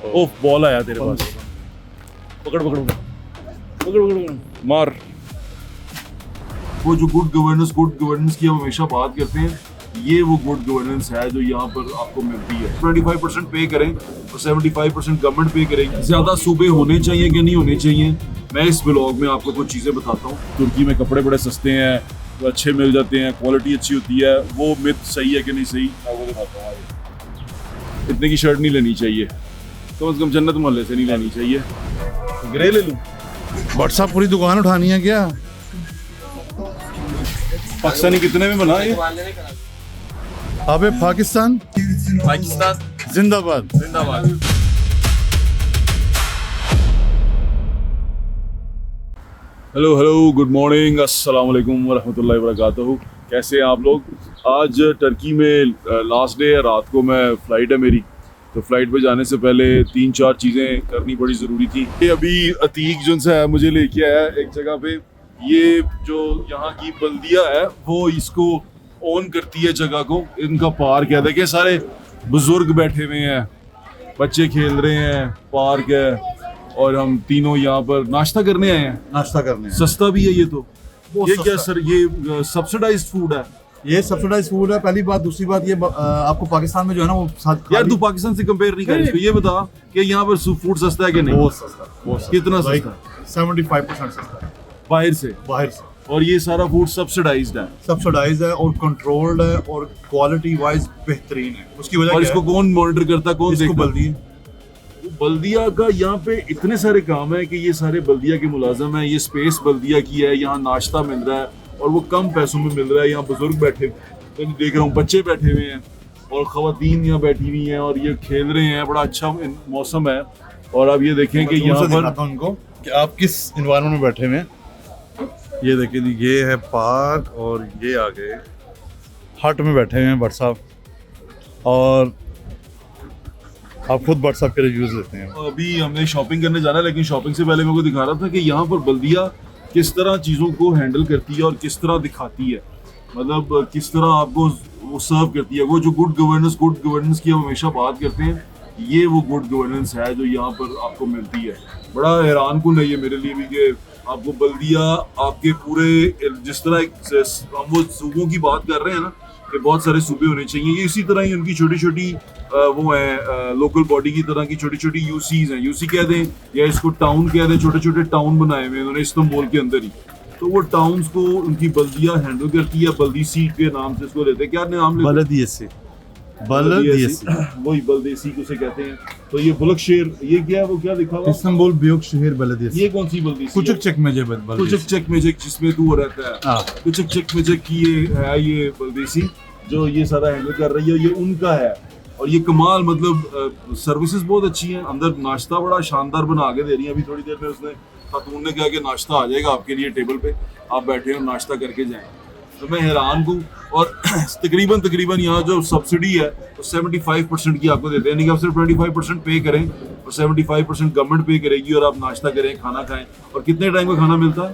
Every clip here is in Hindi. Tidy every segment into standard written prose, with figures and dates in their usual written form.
ओह बॉल आया तेरे पास, पकड़ पकड़ पकड़ पकड़ पकड़ मार। वो जो गुड गवर्नेंस की हम हमेशा बात करते हैं, ये वो गुड गवर्नेंस है जो यहाँ पर आपको मिलती है। 25% पे करें और 75% गवर्नमेंट पे करेगी। ज्यादा सूबे होने चाहिए कि नहीं होने चाहिए, मैं इस ब्लॉग में आपको कुछ चीजें बताता हूँ। तुर्की में कपड़े बड़े सस्ते हैं, तो अच्छे मिल जाते हैं, क्वालिटी अच्छी होती है। वो मिथ सही है कि नहीं सही, मैं वो दिखाता हूँ। इतने की शर्ट नहीं लेनी चाहिए, कम से कम जन्नत मोहल्ले से नहीं लेनी चाहिए। ग्रे ले लूँ? व्हाट्सएप पूरी दुकान उठानी है क्या? पाकिस्तानी कितने में बना ये? अबे पाकिस्तान जिंदाबाद। हेलो हेलो, गुड मॉर्निंग, अस्सलाम वालेकुम वरहमतुल्लाहि वबरकातुहू। कैसे हैं आप लोग? आज टर्की में लास्ट डे है, रात को मैं फ़्लाइट है मेरी, तो फ्लाइट पे जाने से पहले 3-4 चीज़ें करनी बड़ी ज़रूरी थी। ये अभी अतीक जो है मुझे लेके आया एक जगह पे। ये जो यहाँ की बल्दिया है वो इसको ओन करती है जगह को। इनका पार्क है, देखिए सारे बुजुर्ग बैठे हुए हैं, बच्चे खेल रहे हैं, पार्क है और हम तीनों यहाँ पर नाश्ता करने आए हैं। नाश्ता करने हैं। सस्ता भी है ये तो। ये क्या सस्ता। सर, ये सब्सिडाइज्ड फूड है? ये सब्सिडाइज फूड है, पहली बात। दूसरी बात ये आपको पाकिस्तान में जो है ना वो यार तू पाकिस्तान से कंपेयर नहीं कर इसको, ये बता कि यहाँ पर फूड सस्ता है कि नहीं? बहुत सस्ता। कितना सस्ता? 75% सस्ता बाहर से। बाहर से। और ये सारा फूड सब्सिडाइज्ड है? सब्सिडाइज है और कंट्रोल्ड है और क्वालिटी वाइज बेहतरीन है। उसकी वजह और क्या इसको है? कौन मॉनिटर करता है, कौन इसको देखता है? बल्दी बल्दिया का यहाँ पे इतने सारे काम है कि ये सारे बल्दिया के मुलाजम है। ये स्पेस बल्दिया की है, यहाँ नाश्ता मिल रहा है और वो कम पैसों में मिल रहा है। यहाँ बुजुर्ग बैठे, तो देख रहा हूँ बच्चे बैठे हुए हैं और खवातीन यहाँ बैठी हुई हैं और ये खेल रहे हैं। बड़ा अच्छा मौसम है। और अब ये देखें कि यहाँ पर उनको कि आप किस एनवायरनमेंट में बैठे हुए हैं। ये देखिए, ये है पार्क और ये आगे हट में बैठे हुए हैं भट्ट साहब, और आप खुद भट्ट साहब के रिव्यूज लेते हैं। अभी हमने शॉपिंग करने जाना है, लेकिन शॉपिंग से पहले मेरे को दिखा रहा था कि यहाँ पर बल्दिया किस तरह चीज़ों को हैंडल करती है और किस तरह दिखाती है, मतलब किस तरह आपको वो सर्व करती है। वो जो गुड गवर्नेंस की हम हमेशा बात करते हैं, ये वो गुड गवर्नेंस है जो यहाँ पर आपको मिलती है। बड़ा हैरान कुन है ये मेरे लिए भी कि आपको बल्दिया आपके पूरे, जिस तरह हम वो सूबों की बात कर रहे हैं ना कि बहुत सारे सूबे होने चाहिए, ये इसी तरह ही उनकी छोटी छोटी वो है लोकल बॉडी की तरह की छोटी छोटी यूसीज हैं। यूसी कह दें या इसको टाउन कह दें, छोटे छोटे टाउन बनाए हुए उन्होंने इस्तांबुल के अंदर ही। तो वो टाउन्स को उनकी बल्दिया हैंडल करती है, बल्दी सीट के नाम से इसको लेते हैं। क्या नाम लेते हैं? बलदियसी। वही बल्देसी उसे कहते हैं। तो ये बुलकशेर, ये क्या है, वो क्या लिखा हुआ? इस्तांबुल ब्यूक शहर बलदियसी। ये कौन सी बल्देसी? कुचक चक में जे कुचक चक में जिसमें तू रहता है। हाँ। कुचक चक में की ये है, ये बल्देसी जो ये सारा हैंडल कर रही है, ये उनका है। और ये कमाल, मतलब सर्विसेज बहुत अच्छी हैं। अंदर नाश्ता बड़ा शानदार बना के दे रही है। अभी थोड़ी देर में उसने खातून ने कहा कि नाश्ता आ जाएगा आपके लिए टेबल पे, आप बैठे हो नाश्ता करके जाएं। तो मैं हैरान हूँ। और तकरीबन यहाँ जो सब्सिडी है तो 75% की आपको देते हैं, यानी कि आप सिर्फ 25% पे करें और 75% गवर्नमेंट पे करेगी और आप नाश्ता करें, खाना खाएं। और कितने टाइम का खाना मिलता है?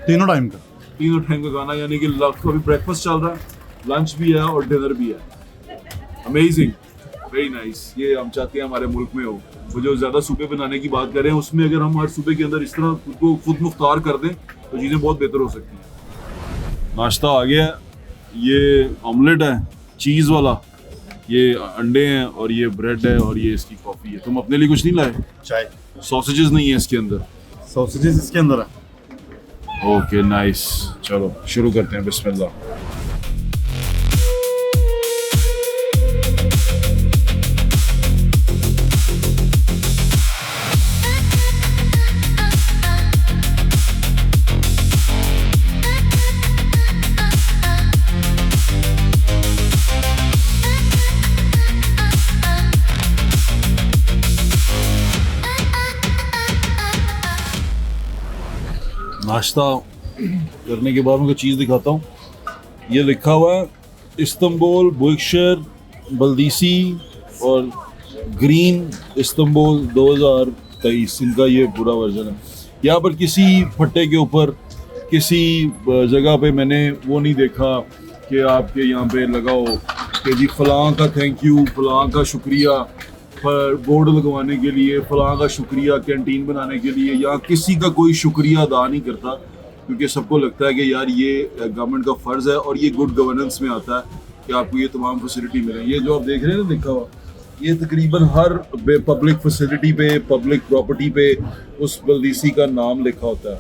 तीनों टाइम का। तीनों टाइम का खाना, यानी कि अभी ब्रेकफास्ट चल रहा है, लंच भी है और डिनर भी है। Amazing, very nice. ये हम चाहते हैं हमारे मुल्क में हो। वो जो ज़्यादा सूबे बनाने की बात करें, उसमें अगर हम हर सूबे के अंदर इस तरह खुद को खुद मुख्तार कर दें तो चीज़ें बहुत बेहतर हो सकती हैं। नाश्ता आ गया, ये ऑमलेट है चीज़ वाला, ये अंडे हैं और ये ब्रेड है और ये इसकी कॉफ़ी है। तुम अपने लिए कुछ नहीं लाए? चाय। सॉसेजेस नहीं है इसके अंदर? सॉसेजेस इसके अंदर है। ओके नाइस, चलो शुरू करते हैं, बिस्मिल्लाह। नाश्ता करने के बाद मैं चीज़ दिखाता हूँ। ये लिखा हुआ है इस्तांबुल बुलकशेर बल्दीसी और ग्रीन इस्तांबुल 2023, इनका ये पूरा वर्जन है। यहाँ पर किसी फट्टे के ऊपर किसी जगह पे मैंने वो नहीं देखा कि आपके यहाँ पे लगाओ कि जी फलां का थैंक यू, फलां का शुक्रिया, बोर्ड लगवाने के लिए, फलां का शुक्रिया कैंटीन बनाने के लिए, या किसी का कोई शुक्रिया अदा नहीं करता, क्योंकि सबको लगता है कि यार ये गवर्नमेंट का फ़र्ज़ है और ये गुड गवर्नेंस में आता है कि आपको ये तमाम फैसिलिटी मिले। ये जो आप देख रहे हैं ना लिखा हुआ, ये तकरीबन हर पब्लिक फैसिलिटी पे, पब्लिक प्रॉपर्टी पे उस बल्दीसी का नाम लिखा होता है।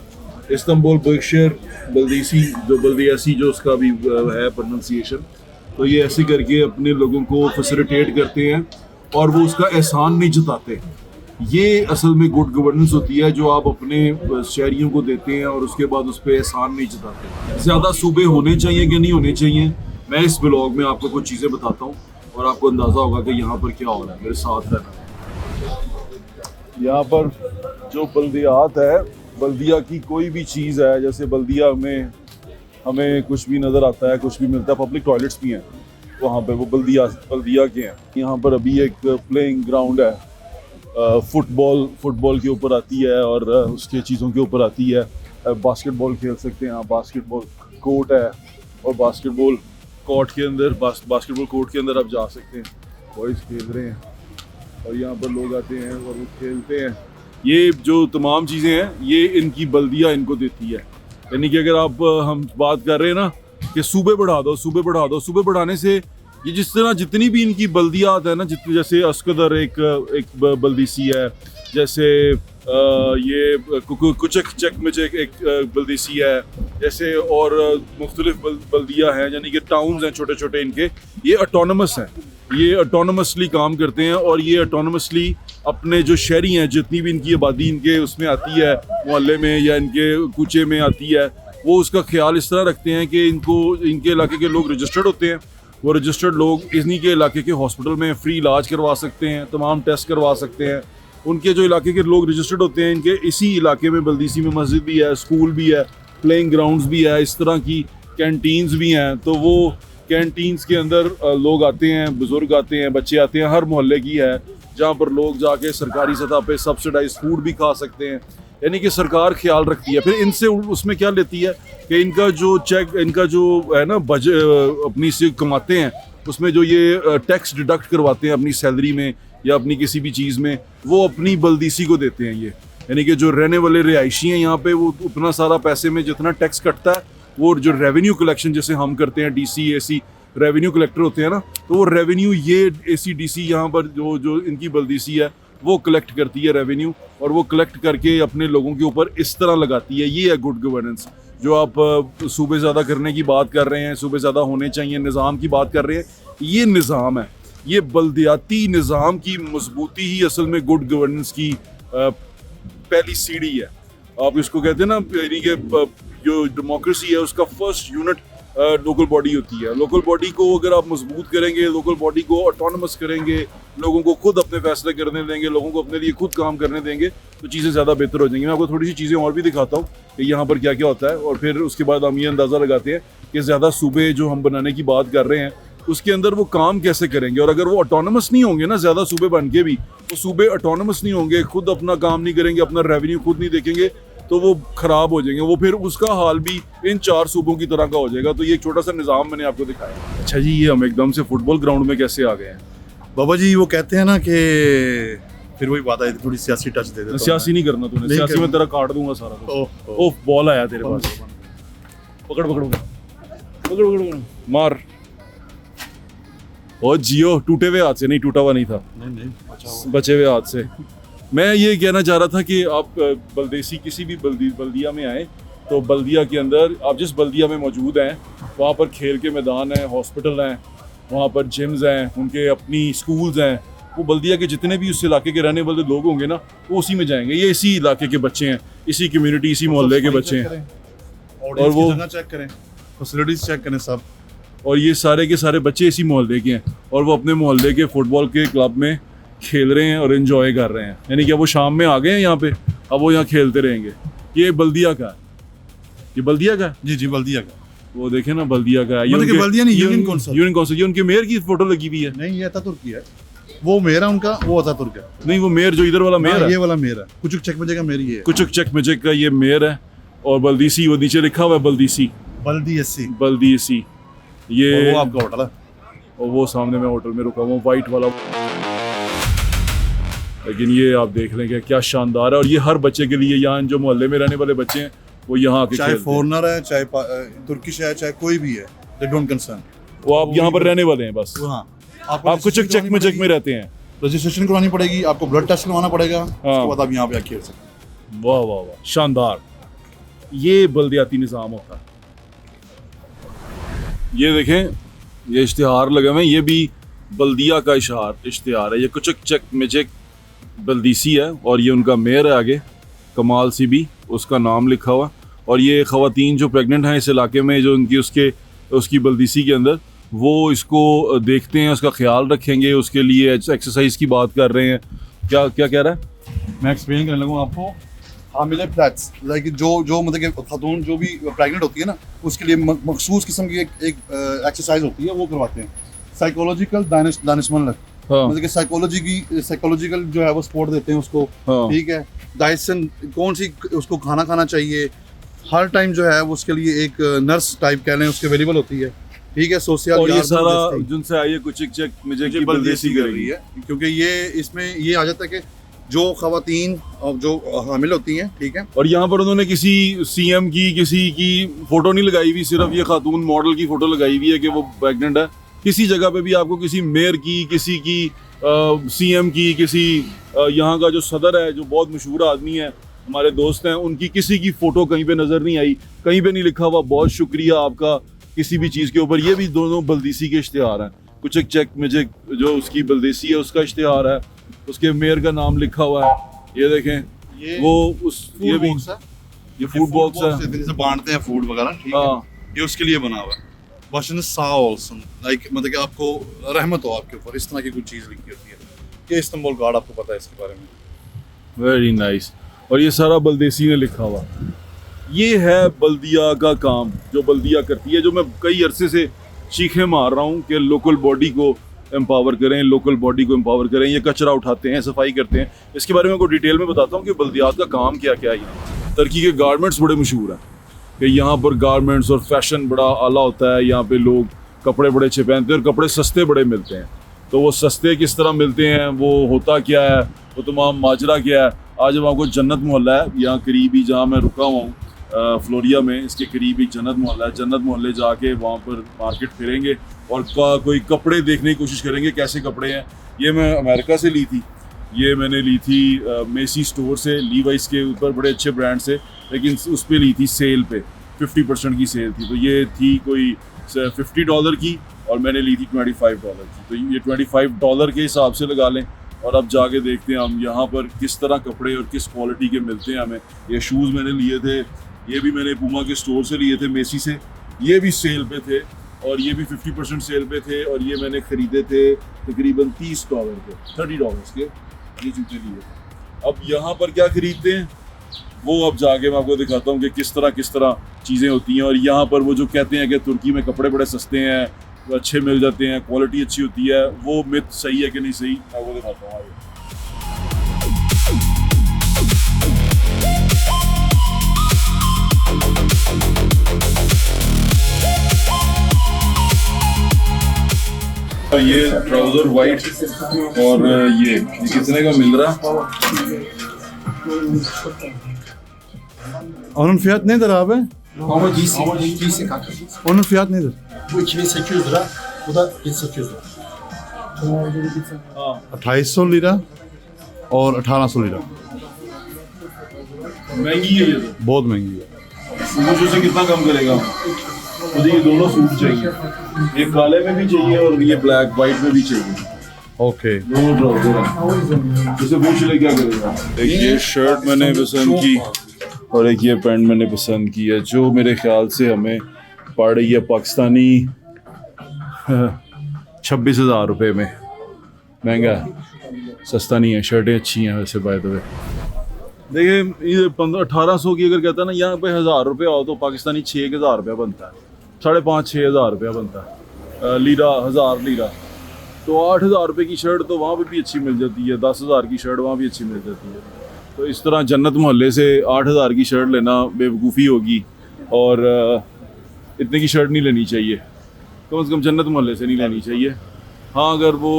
इस्तांबुल बख्शर बल्दीसी, जो बल्दियासी जो उसका भी है प्रोनाउंसिएशन, तो ये ऐसे करके अपने लोगों को फैसिलिटेट करते हैं और वो उसका एहसान नहीं जताते। ये असल में गुड गवर्नेंस होती है जो आप अपने शहरियों को देते हैं और उसके बाद उस पर एहसान नहीं जताते। ज़्यादा सूबे होने चाहिए कि नहीं होने चाहिए, मैं इस ब्लॉग में आपको कुछ चीज़ें बताता हूँ और आपको अंदाज़ा होगा कि यहाँ पर क्या हो रहा है। मेरे साथ रहना। यहाँ पर जो बल्दियात है, बल्दिया की कोई भी चीज़ है, जैसे बल्दिया में हमें कुछ भी नज़र आता है, कुछ भी मिलता है, पब्लिक टॉयलेट्स भी हैं वहाँ पे, वो बल्दिया के हैं। यहाँ पर अभी एक प्लेइंग ग्राउंड है, फुटबॉल के ऊपर आती है और उसके चीज़ों के ऊपर आती है। बास्केटबॉल खेल सकते हैं, बास्केटबॉल कोर्ट है और बास्केटबॉल कोर्ट के अंदर आप जा सकते हैं। बॉयज़ खेल रहे हैं और यहाँ पर लोग आते हैं और वो खेलते हैं। ये जो तमाम चीज़ें हैं ये इनकी बल्दिया इनको देती है। यानी कि अगर आप हम बात कर रहे हैं ना कि सूबे बढ़ा दो, सूबे बढ़ाने से ये जिस तरह जितनी भी इनकी बल्दियात है ना, जितनी, जैसे अस्कदर एक बल्दीसी है, जैसे ये कुचक चक में एक बल्दीसी है, जैसे और मुख्तलिफ बल्दिया हैं, यानी कि टाउन्स हैं छोटे छोटे इनके, ये ऑटोनमस हैं, ये ऑटोनमसली काम करते हैं और ये ऑटोनमसली अपने जो शहरी हैं, जितनी भी इनकी आबादी इनके उसमें आती है, मोहल्ले में या इनके कूचे में आती है, वो उसका ख्याल इस तरह रखते हैं कि इनके इलाके के लोग रजिस्टर्ड होते हैं। वो रजिस्टर्ड लोग इन्हीं के इलाके के हॉस्पिटल में फ्री इलाज करवा सकते हैं, तमाम टेस्ट करवा सकते हैं। उनके जो इलाके के लोग रजिस्टर्ड होते हैं, इनके इसी इलाके में बल्दीसी में मस्जिद भी है, स्कूल भी है, प्लेइंग ग्राउंड्स भी है, इस तरह की कैंटीन्स भी हैं। तो वो कैंटीन्स के अंदर लोग आते हैं, बुज़ुर्ग आते हैं, बच्चे आते हैं, हर मोहल्ले की है जहाँ पर लोग जाके सरकारी सतह पे सब्सिडाइज फूड भी खा सकते हैं। यानी कि सरकार ख्याल रखती है। फिर इनसे उसमें क्या लेती है कि इनका जो है ना बजट अपनी से कमाते हैं, उसमें जो ये टैक्स डिडक्ट करवाते हैं अपनी सैलरी में या अपनी किसी भी चीज़ में, वो अपनी बल्दीसी को देते हैं। ये यानी कि जो रहने वाले रिहायशी हैं यहाँ पे, वो उतना सारा पैसे में जितना टैक्स कटता है, वो जो रेवेन्यू कलेक्शन जैसे हम करते हैं, DC AC रेवेन्यू कलेक्टर होते हैं ना, तो वो रेवेन्यू ये AC DC यहाँ पर जो इनकी बल्दीसी है वो कलेक्ट करती है रेवेन्यू, और वो कलेक्ट करके अपने लोगों के ऊपर इस तरह लगाती है। ये है गुड गवर्नेंस। जो आप सूबे ज़्यादा करने की बात कर रहे हैं, सूबे ज़्यादा होने चाहिए, निज़ाम की बात कर रहे हैं, ये निज़ाम है। ये बल्दियाती निज़ाम की मजबूती ही असल में गुड गवर्नेंस की पहली सीढ़ी है। आप इसको कहते हैं ना, यानी कि जो डेमोक्रेसी है उसका फर्स्ट यूनिट लोकल बॉडी होती है। लोकल बॉडी को अगर आप मजबूत करेंगे, लोकल बॉडी को ऑटोनमस करेंगे, लोगों को खुद अपने फैसले करने देंगे, लोगों को अपने लिए खुद काम करने देंगे, तो चीज़ें ज़्यादा बेहतर हो जाएंगी। मैं आपको थोड़ी सी चीज़ें और भी दिखाता हूँ कि यहाँ पर क्या क्या होता है, और फिर उसके बाद हम ये अंदाज़ा लगाते हैं कि ज़्यादा सूबे जो हम बनाने की बात कर रहे हैं उसके अंदर वो काम कैसे करेंगे। और अगर वो ऑटोनमस नहीं होंगे ना, ज़्यादा सूबे बन के भी वो सूबे ऑटोनमस नहीं होंगे, खुद अपना काम नहीं करेंगे, अपना रेवेन्यू खुद नहीं देखेंगे, तो वो ख़राब हो जाएंगे। वो फिर उसका हाल भी इन 4 सूबों की तरह का हो जाएगा। तो ये एक छोटा सा निज़ाम मैंने आपको दिखाया। अच्छा जी, ये हम एकदम से फुटबॉल ग्राउंड में कैसे आ गए हैं? बाबा जी वो कहते हैं ना कि फिर वही बात आई, थोड़ी सियासी टच दे देता हूं। सियासी नहीं करना तूने, सियासी में तेरा काट दूंगा सारा कुछ। ओह बॉल आया तेरे पास, पकड़ मार। और जियो टूटे हुए हाथ से नहीं, टूटा हुआ नहीं था, नहीं बचे हुए हाथ से। मैं ये कहना चाह रहा था कि आप बल्देसी किसी भी बल्दिया में आए, तो बल्दिया के अंदर आप जिस बल्दिया में मौजूद हैं वहाँ पर खेल के मैदान हैं, हॉस्पिटल हैं, वहाँ पर जिम्स हैं, उनके अपनी स्कूल्स हैं। वो बल्दिया के जितने भी उस इलाके के रहने वाले लोग होंगे ना, वो उसी में जाएंगे। ये इसी इलाके के बच्चे हैं, इसी कम्युनिटी, इसी मोहल्ले के बच्चे हैं। और वो चेक करें, फैसिलिटीज चेक करें सब। और ये सारे के सारे बच्चे इसी मोहल्ले के हैं, और वो अपने मोहल्ले के फुटबॉल के क्लब में खेल रहे हैं और एंजॉय कर रहे हैं। यानी कि वो शाम में आ गए हैं यहाँ पे, अब वो यहाँ खेलते रहेंगे। ये बल्दिया का है, ये बल्दिया का है। जी बल्दिया का, वो देखे ना, बल्दिया का है। मतलब बल्दिया नहीं, यूनियन कौंसिल, ये उनके मेयर की फोटो लगी हुई है। नहीं, ये अतातुर्क की है। वो मेयर है उनका, वो अतातुर्क है। नहीं, वो मेयर जो इधर वाला मेयर है, ये वाला मेयर है। कुचुक चकमचे का मेयर ये है। कुचुक चकमचे का ये मेयर है। और बल्दीसी वो नीचे लिखा हुआ है, बल्दीसी। ये वो आपका होटल है, और वो सामने मैं होटल में रुका हुआ, वाइट वाला। लेकिन ये आप देख लें कि क्या शानदार है। और ये हर बच्चे के लिए, यहाँ जो मोहल्ले में रहने वाले बच्चे हैं वो यहाँ आके चाहे खेलते हैं। फॉरनर है, चाहे तुर्किश है, चाहे कोई भी है, दे डोंट कंसर्न। वो आप यहाँ पर रहने वाले हैं बस, हाँ, आपको चक में चक में रहते हैं। रजिस्ट्रेशन करवानी पड़ेगी, आपको ब्लड टेस्ट करवाना पड़ेगा, उसके बाद आप यहाँ पे आके खेल सकते हैं। वाह वाह वाह, शानदार। ये बल्दियाती निज़ाम होता है। ये देखें, ये इश्तिहार लगे हुए हैं, ये भी बल्दिया का इश्तिहार है। ये कुचक चक मिचक बल्दीसी है और ये उनका मेयर है आगे, कमाल सी भी उसका नाम लिखा हुआ। और ये ख़वातीन जो प्रेग्नेंट हैं इस इलाके में, जो उनकी उसकी बल्दीसी के अंदर, वो इसको देखते हैं, उसका ख्याल रखेंगे, उसके लिए एक्सरसाइज की बात कर रहे हैं। क्या क्या कह रहा है? मैं एक्सप्लेन करने लगूँ आपको। हामिले फ्लैट्स लाइक जो मतलब कि खातून जो भी प्रेग्नेंट होती है ना, उसके लिए मखसूस किस्म की एक एक्सरसाइज होती है, वो करवाते हैं। साइकोलॉजिकल दानिशमंद, हाँ। मतलब कि साइकोलॉजिकल जो है वो सपोर्ट देते हैं उसको। हाँ। ठीक है, डाइसन कौन सी उसको खाना खाना चाहिए, हर टाइम जो है वो उसके लिए एक नर्स टाइप कह लें उसके अवेलेबल होती है। ठीक है, सोशल और ये सारा जिनसे आई है कुचक चक मिचक की बल्दीसी कर रही है, क्योंकि ये इसमें ये आ जाता है कि जो खवातीन और जो हामिल होती हैं, ठीक है। और यहाँ पर उन्होंने किसी सीएम की, किसी की फोटो नहीं लगाई हुई, सिर्फ ये खातून मॉडल की फोटो लगाई हुई है कि वो प्रेग्नेंट है। किसी जगह पे भी आपको किसी मेयर की, किसी की सीएम की, किसी यहाँ का जो सदर है, जो बहुत मशहूर आदमी है, हमारे दोस्त हैं, उनकी किसी की फ़ोटो कहीं पे नज़र नहीं आई, कहीं पे नहीं लिखा हुआ बहुत शुक्रिया आपका किसी भी चीज़ के ऊपर। ये भी दोनों बल्दीसी के इश्तिहार हैं। कुचक चक मिचक जो उसकी बल्दीसी है उसका इश्तिहार है, उसके मेयर का नाम लिखा हुआ है। ये देखें, ये वो उस ये भी ये फूड बॉक्स है, जैसे बांटते हैं फूड वगैरह, ठीक है। ये उसके लिए बना हुआ है। वाशन साउसन लाइक मतलब कि आपको रहमत हो आपके ऊपर, इस तरह की कुछ चीज़ लिखी होती है। ये इस्तांबुल गार्ड, आपको पता है इसके बारे में। Very nice. और ये सारा बल्देसी ने लिखा हुआ। ये है बल्दिया का काम जो बल्दिया करती है, जो मैं कई अरसे से चीखें मार रहा हूँ कि लोकल बॉडी को एम्पावर करें, लोकल बॉडी को एम्पावर करें। ये कचरा उठाते हैं, सफाई करते हैं। इसके बारे में आपको डिटेल में बताता हूँ कि बल्दियात का काम क्या क्या है। यहाँ तुर्की के गारमेंट्स बड़े मशहूर हैं कि यहाँ पर गारमेंट्स और फैशन बड़ा आला होता है। यहाँ पे लोग कपड़े बड़े अच्छे पहनते हैं और कपड़े सस्ते बड़े मिलते हैं। तो वो सस्ते किस तरह मिलते हैं, वो होता क्या है, वो तमाम माजरा क्या है, आज हम आपको जन्नत मोहल्ला है यहाँ करीब ही जहाँ मैं रुका हुआ हूँ, फ्लोरिया में, इसके करीब ही जन्नत मोहल्ला है। जन्नत मोहल्ले जाके वहाँ पर मार्केट फिरेंगे और कोई कपड़े देखने की कोशिश करेंगे कैसे कपड़े हैं। ये मैं अमेरिका से ली थी, ये मैंने ली थी मेसी स्टोर से, लीवाइस के ऊपर बड़े अच्छे ब्रांड से, लेकिन उस पर ली थी सेल पे, 50% की सेल थी। तो ये थी कोई $50 की और मैंने ली थी $25 की। तो ये $25 के हिसाब से लगा लें। और अब जाके देखते हैं हम यहाँ पर किस तरह कपड़े और किस क्वालिटी के मिलते हैं हमें। ये शूज़ मैंने लिए थे, ये भी मैंने पूमा के स्टोर से लिए थे, मेसी से, ये भी सेल पे थे और ये भी 50% सेल पे थे। और ये मैंने ख़रीदे थे तकरीबन $30 के, $30 के ये जूते लिए। अब यहाँ पर क्या ख़रीदते हैं वो अब जाके मैं आपको दिखाता हूँ कि किस तरह चीज़ें होती हैं। और यहाँ पर वो जो कहते हैं कि तुर्की में कपड़े बड़े सस्ते हैं, अच्छे मिल जाते हैं, क्वालिटी अच्छी होती है, वो मिथ सही है कि नहीं सही, मैं वो दिखाता हूँ आगे। ये ट्राउजर वाइट और ये कितने का मिल रहा है? Onun fiyat nedir abi? Ama giysi kanka. Onun fiyat nedir? Bu 2800 lira, bu da 1800 lira. 2800 lira और 1800 lira। महंगी है ये तो, बहुत महंगी है। मुझे से कितना कम करेगा? मुझे ये दोनों सूट चाहिए, ये काले में भी चाहिए और ये ब्लैक वाइट में भी चाहिए। ओके, दोनों ट्राउजर हैं। इसे पूछ ले क्या करेगा। एक ये शर्ट मैंने पसंद की और एक ये पैंट मैंने पसंद की है, जो मेरे ख्याल से हमें पड़ रही है पाकिस्तानी 26,000 रुपये में। महंगा है, सस्ता नहीं है। शर्टें अच्छी हैं वैसे बाय द वे। देखिए ये 1800 की अगर कहता है ना, यहाँ पे 1000 रुपये आओ तो पाकिस्तानी 6,000 रुपया बनता है, 5,500-6,000 रुपया बनता है लीरा, 1000 लीरा। तो 8,000 रुपये की शर्ट तो वहाँ पे भी अच्छी मिल जाती है, 10,000 की शर्ट वहाँ भी अच्छी मिल जाती है। तो इस तरह जन्नत मोहल्ले से 8,000 की शर्ट लेना बेवकूफ़ी होगी और इतने की शर्ट नहीं लेनी चाहिए, कम से कम जन्नत मोहल्ले से नहीं लेनी चाहिए। हाँ, अगर वो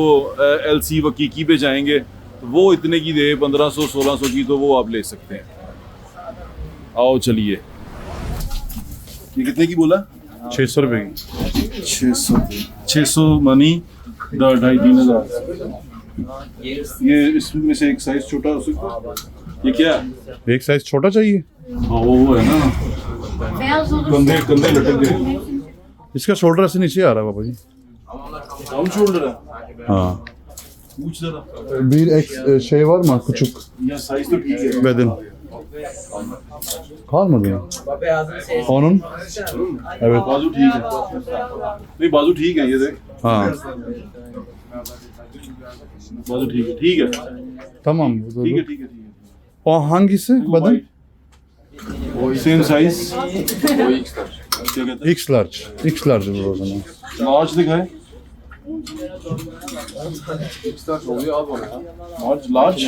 LC वकीकी पे जाएंगे वो इतने की दे 1500-1600 की, तो वो आप ले सकते हैं। आओ चलिए। ये कितने की बोला? 600 रुपये की। 600 मनी 2,500-3,000। ये इसमें से एक साइज छोटा हो सकता है? ये क्या है? एक साइज छोटा चाहिए। हाँ वो है ना, कंधे कंधे लटक गए। इसका शोल्डर ऐसे नीचे आ रहा है बाबा जी। डाउन शोल्डर है। हाँ पूछ जरा। bir şey var mı küçük या साइज तो ठीक है। beden kalmadı ya onun evet बाजू ठीक है। नहीं बाजू ठीक है, ये देख। हाँ बाजू ठीक है, ठीक है, tamam ठीक है, ठीक है, ठीक o hangisi है। beden same size. क्या कहते X large bu o zaman हैं? लार्ज दिखाए। Large large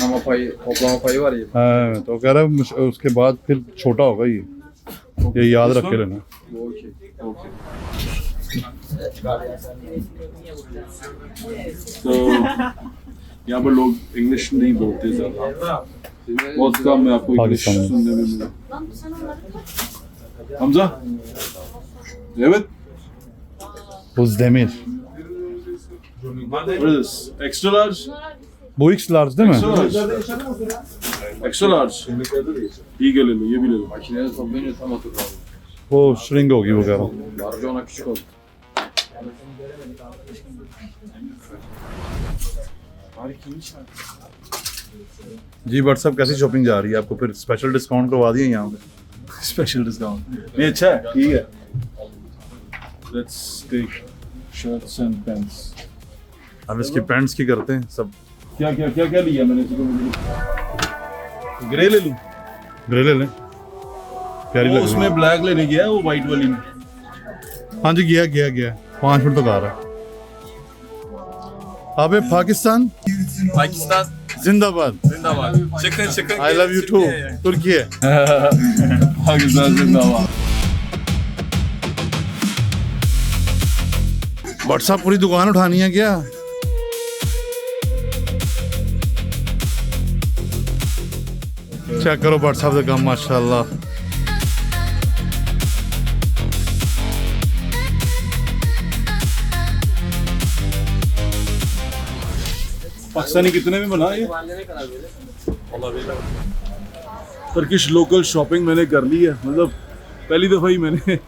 Ama payı, toplama payı var ya. हाँ तो कह रहा है उसके बाद फिर छोटा होगा ये याद रख के लेना Bu okey. तो यहाँ पर लोग इंग्लिश नहीं बोलते ज़्यादा, बहुत कम है आपको इंग्लिश पाकिस्तान में। सुनने में मिले। Hamza David, Buzdemir what is this? Extra large? bu X large değil mi? Extra large. Extra large. ठीक है, ले लो, ये भी ले लो। Makinede toplayınca tam oturur abi. वो shrink होगी वो कह रहा हूँ Large ona küçük oldu. जी व्हाट्सअप कैसी शॉपिंग जा रही है आपको फिर स्पेशल डिस्काउंट करवा दिए यहाँ पे स्पेशल डिस्काउंट नहीं, अच्छा है, ठीक है। Let's take shirts and pants. अब इसकी पैंट्स की करते हैं सब क्या क्या क्या क्या लिया मैंने इसको? ग्रे ले लूं? ग्रे ले लें प्यारी लग रही उसमें है ब्लैक लेने गया वो वाइट वाली में। हाँ जी गया 5 मिनट तक आ रहा है अबे पाकिस्तान Pakistan जिंदाबाद zindabad. Çıkın. I love you too Turkey Pakistan जिंदाबाद। व्हाट्सएप पूरी दुकान उठानी है क्या चेक करो व्हाट्सएप का काम माशाल्लाह पाकिस्तानी कितने में बना ये? टर्किश लोकल शॉपिंग मैंने कर ली है, मतलब पहली दफ़ा ही मैंने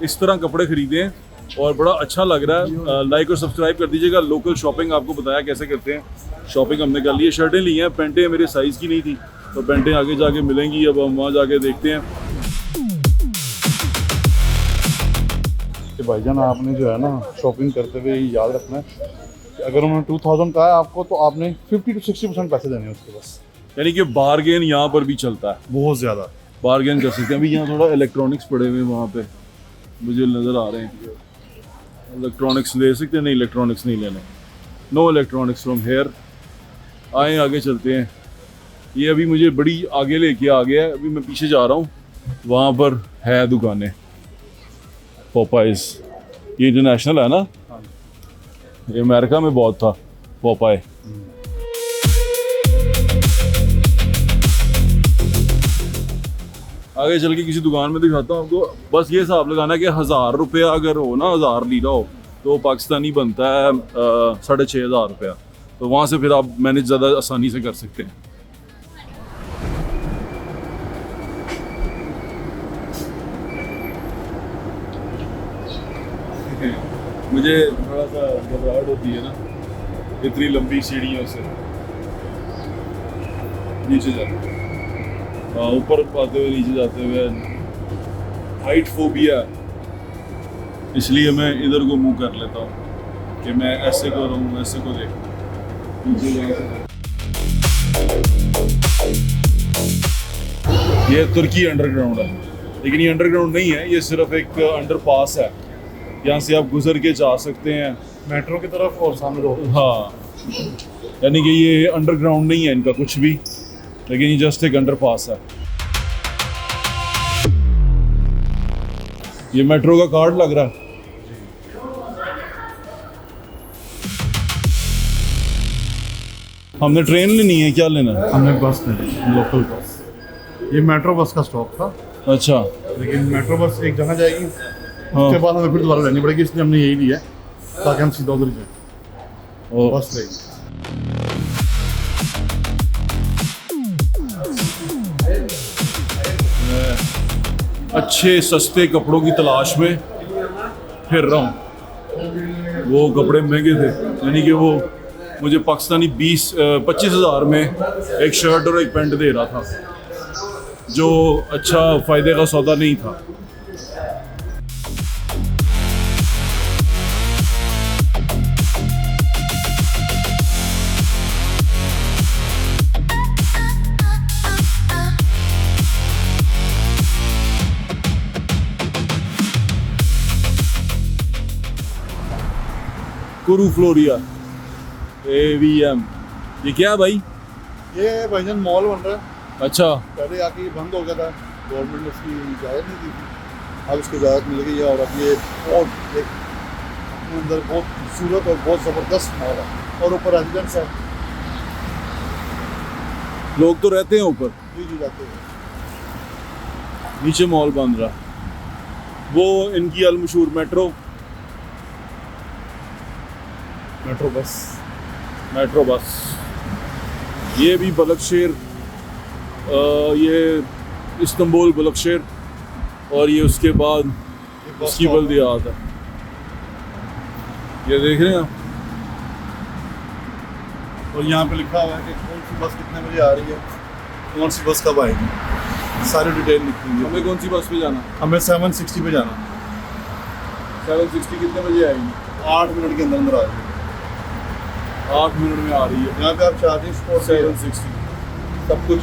इस तरह कपड़े खरीदे हैं और बड़ा अच्छा लग रहा है। लाइक और सब्सक्राइब कर दीजिएगा। लोकल शॉपिंग आपको बताया कैसे करते हैं। शॉपिंग हमने कर ली है, शर्टें ली हैं, पैंटें मेरे साइज़ की नहीं थी, तो पैंटें आगे जाके मिलेंगी। अब हम वहाँ जाके देखते हैं। कि भाईजान आपने जो है ना शॉपिंग करते हुए याद रखना है कि अगर उन्होंने 2000 कहा है आपको तो आपने 50 to 60% पैसे देने हैं उसके बस यानी कि बार्गेन यहाँ पर भी चलता है, बहुत ज़्यादा बार्गेन कर सकते हैं। अभी यहाँ थोड़ा इलेक्ट्रॉनिक्स पड़े हुए हैं, वहाँ पे मुझे नज़र आ रहे हैं। इलेक्ट्रॉनिक्स ले सकते हैं? नहीं, इलेक्ट्रॉनिक्स नहीं लेने। No electronics from here. आए आगे चलते हैं। ये अभी मुझे बड़ी आगे लेके आ गया है, अभी मैं पीछे जा रहा हूँ, वहाँ पर है दुकानें। पोपाइज ये इंटरनेशनल है ना, ये अमेरिका में बहुत था पोपाई। आगे चल के किसी दुकान में दिखाता हूँ आपको। बस ये हिसाब लगाना है कि 1000 रुपया अगर हो ना, 1000 लीरा हो तो पाकिस्तानी बनता है 6,500 रुपया। तो वहाँ से फिर आप मैनेज ज़्यादा आसानी से कर सकते हैं। मुझे थोड़ा सा घबराहट होती है ना इतनी लंबी सीढ़ियों से नीचे जाते हुए, ऊपर आते हुए नीचे जाते हुए। हाइट फोबिया, इसलिए मैं इधर को मुंह कर लेता हूँ कि मैं ऐसे को रहूँ, ऐसे को देखूँ। ये तुर्की अंडरग्राउंड है, लेकिन ये अंडरग्राउंड नहीं है, ये सिर्फ एक अंडरपास है। यहाँ से आप गुजर के जा सकते हैं मेट्रो की तरफ और सामने रोड हाँ, यानी कि ये अंडरग्राउंड नहीं है इनका कुछ भी, लेकिन ये जस्ट एक अंडरपास है। ये मेट्रो का कार्ड लग रहा है। हमने ट्रेन लेनी है, क्या लेना है? हमने बस लेनी है, लोकल बस। ये मेट्रो बस का स्टॉप था, अच्छा लेकिन मेट्रो बस एक जगह जाएगी, हाँ। उसके बाद हमें फिर दोबारा लेनी पड़ेगी, इसलिए हमने यही लिया है ताकि हम सीधा उधर ही जाएं। ओ, बस लेंगे। अच्छे सस्ते कपड़ों की तलाश में फिर रहा हूँ। वो कपड़े महंगे थे, यानी कि वो मुझे पाकिस्तानी 25 हज़ार में एक शर्ट और एक पैंट दे रहा था, जो अच्छा फ़ायदे का सौदा नहीं था। कुरू फ्लोरिया AVM, ये क्या है भाई? ये भाईजान मॉल बन रहा है। अच्छा पहले आके ये बंद हो गया था, गवर्नमेंट ने उसकी इजाज़त नहीं दी थी, अब उसको इजाज़त मिल गई है और अब ये बहुत एक अपने अंदर बहुत खूबसूरत और बहुत ज़बरदस्त मॉल है और ऊपर रेजिडेंस है, लोग तो रहते हैं ऊपर, जी जाते हैं। नीचे मॉल बन रहा। वो इनकी अलमशहूर मेट्रो बस, ये भी बलकशेर, ये इस्तांबुल बलकशेर, और ये उसके बाद उसकी बल्दियात है। ये देख रहे हैं आप, और यहाँ पे लिखा हुआ है कि कौन सी बस कितने बजे आ रही है, कौन सी बस कब आएगी, सारी डिटेल लिखी हुई है। हमें कौन सी बस पे जाना? हमें 760 पे जाना, 760 कितने बजे आएगी? 8 मिनट के अंदर आ जाएगी। 8 मिनट में आ रही है। यहाँ पे आप चार्जिंग स्पॉट 760 सब कुछ।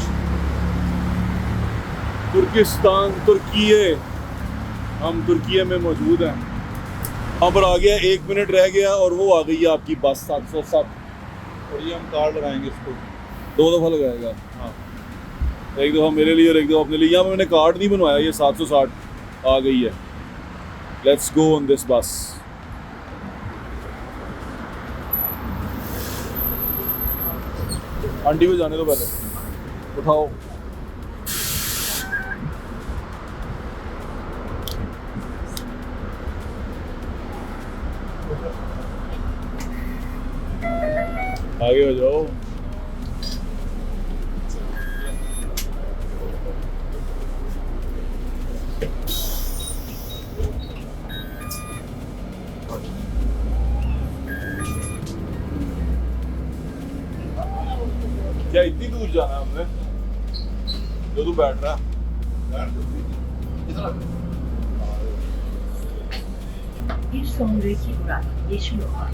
तुर्किस्तान, हम तुर्की में मौजूद हैं। वहाँ पर आ गया, 1 मिनट रह गया और वो आ गई है आपकी बस 707। और ये हम कार्ड लगाएंगे इसको, 2 दफ़ा लगाएगा। हाँ। एक दफ़ा मेरे लिए और एक दफ़ा अपने लिए। यहाँ मैंने कार्ड नहीं बनवाया, ये 760 आ गई है। लेट्स गो ऑन दिस बस। आंटी को जाने दो पहले, उठाओ। आगे हो जाओ। क्या इतनी दूर जाना है हमने जो तू बैठ रहा है? Bir sonraki durak Yeşil Oba.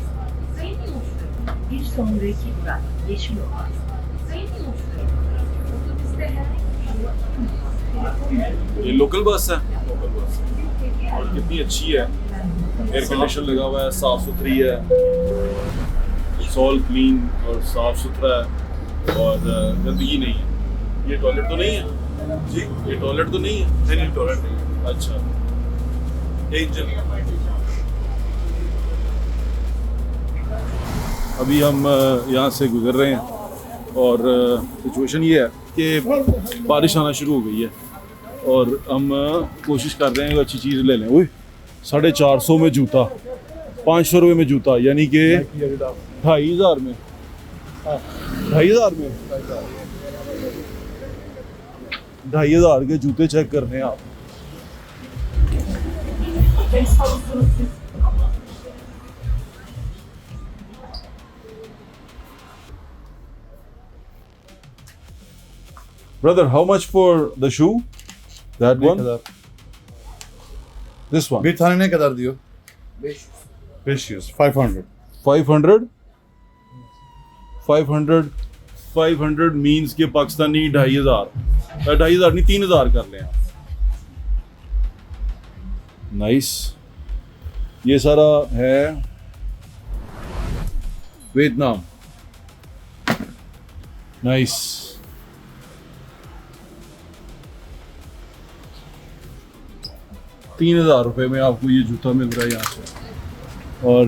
Sayın yolcularım, bir sonraki durak Yeşil Oba. Sayın yolcularım, otobüste herhangi bir ये लोकल बस है और कितनी अच्छी है। एयर कंडीशन लगा हुआ है, साफ सुथरी है, इट्स ऑल क्लीन और साफ सुथरा है और गंदगी नहीं है। ये टॉयलेट तो नहीं है जी? ये टॉयलेट तो नहीं है? नहीं टॉयलेट नहीं है। अच्छा, एक जन अभी हम यहाँ से गुजर रहे हैं और सिचुएशन ये है कि बारिश आना शुरू हो गई है और हम कोशिश कर रहे हैं कि अच्छी चीज़ ले लें। वही 450 में जूता, 500 रुपये में जूता, यानी कि 2500 में, 2500 में 2500 के जूते चेक करने हैं आप। Brother, how much for the shoe? That one? This one? Bir tane ne kadar diyor? 500. 500. 500? 500 means के पाकिस्तानी 2500, 2500 नहीं 3000 कर लें आप। नाइस। ये सारा है वियतनाम। नाइस। ₹3000 में आपको ये जूता मिल रहा है यहाँ से और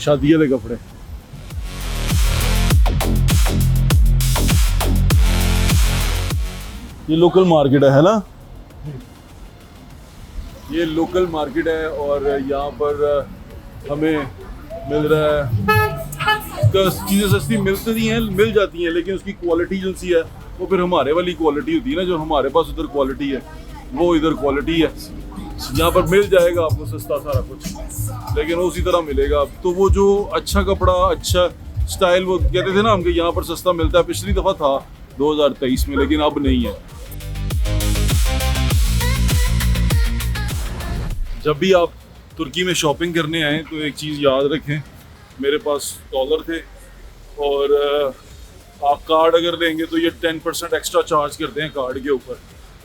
शादी वाले कपड़े। ये लोकल मार्केट है ना? ये लोकल मार्केट है और यहाँ पर हमें मिल रहा है, चीज़ें सस्ती मिलती नहीं हैं, मिल जाती हैं, लेकिन उसकी क्वालिटी जो सी है वो फिर हमारे वाली क्वालिटी होती है ना, जो हमारे पास उधर क्वालिटी है वो इधर क्वालिटी है। यहाँ पर मिल जाएगा आपको सस्ता सारा कुछ, लेकिन वो उसी तरह मिलेगा। तो वो जो अच्छा कपड़ा, अच्छा स्टाइल, वो कहते थे ना हम कि यहाँ पर सस्ता मिलता है, पिछली दफ़ा था 2023 में, लेकिन अब नहीं है। जब भी आप तुर्की में शॉपिंग करने आए तो एक चीज़ याद रखें, मेरे पास डॉलर थे और आप कार्ड अगर लेंगे तो ये 10% एक्स्ट्रा चार्ज करते हैं कार्ड के ऊपर,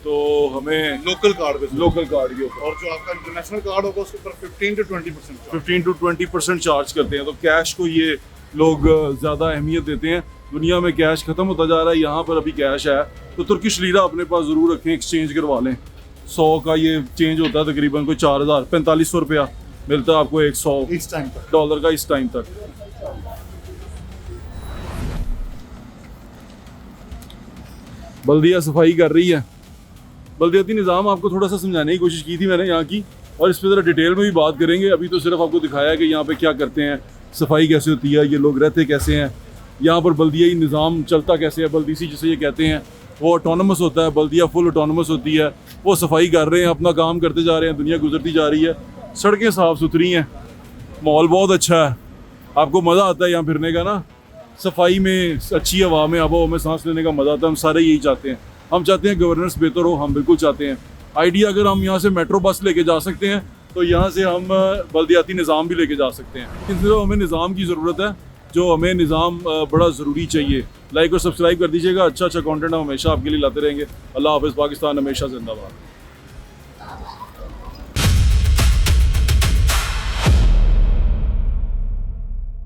तो हमें लोकल कार्ड पे लोकल कार्ड के ऊपर, और जो आपका इंटरनेशनल कार्ड होगा उसके ऊपर 15 to 20% 15 to 20% चार्ज करते हैं। तो कैश को ये लोग ज़्यादा अहमियत देते हैं। दुनिया में कैश ख़त्म होता जा रहा है, यहाँ पर अभी कैश है तो तुर्किश लीरा अपने पास ज़रूर रखें, एक्सचेंज करवा लें। 100 का ये चेंज होता है तकरीबन कोई 4500 रुपया मिलता है आपको 100 इस टाइम तक। डॉलर का इस टाइम तक। बल्दिया सफाई कर रही है। बल्दियाती निज़ाम आपको थोड़ा सा समझाने की कोशिश की थी मैंने यहाँ की, और इस पर ज़रा डिटेल में भी बात करेंगे। अभी तो सिर्फ आपको दिखाया है कि यहाँ पे क्या करते हैं, सफाई कैसे होती है, ये लोग रहते कैसे हैं, यहाँ पर बल्दियाई निज़ाम चलता कैसे है। बल्दीसी जिसे ये कहते हैं वो ऑटोनमस होता है, बल्दिया फुल ऑटोनमस होती है। वो सफाई कर रहे हैं, अपना काम करते जा रहे हैं, दुनिया गुजरती जा रही है, सड़कें साफ़ सुथरी हैं, माहौल बहुत अच्छा है, आपको मज़ा आता है यहाँ फिरने का ना। सफाई में, अच्छी हवा में, आबो में सांस लेने का मज़ा आता है। हम सारे यही चाहते हैं, हम चाहते हैं गवर्नेंस बेहतर हो, हम बिल्कुल चाहते हैं। आइडिया अगर हम यहाँ से मेट्रो बस लेके जा सकते हैं तो यहाँ से हम बल्दियाती निज़ाम भी लेके जा सकते हैं। लेकिन हमें निज़ाम की ज़रूरत है, जो हमें निज़ाम बड़ा ज़रूरी चाहिए। लाइक और सब्सक्राइब कर दीजिएगा, अच्छा कंटेंट हम हमेशा आपके लिए लाते रहेंगे। अल्लाह हाफ़िज़, पाकिस्तान हमेशा जिंदाबाद।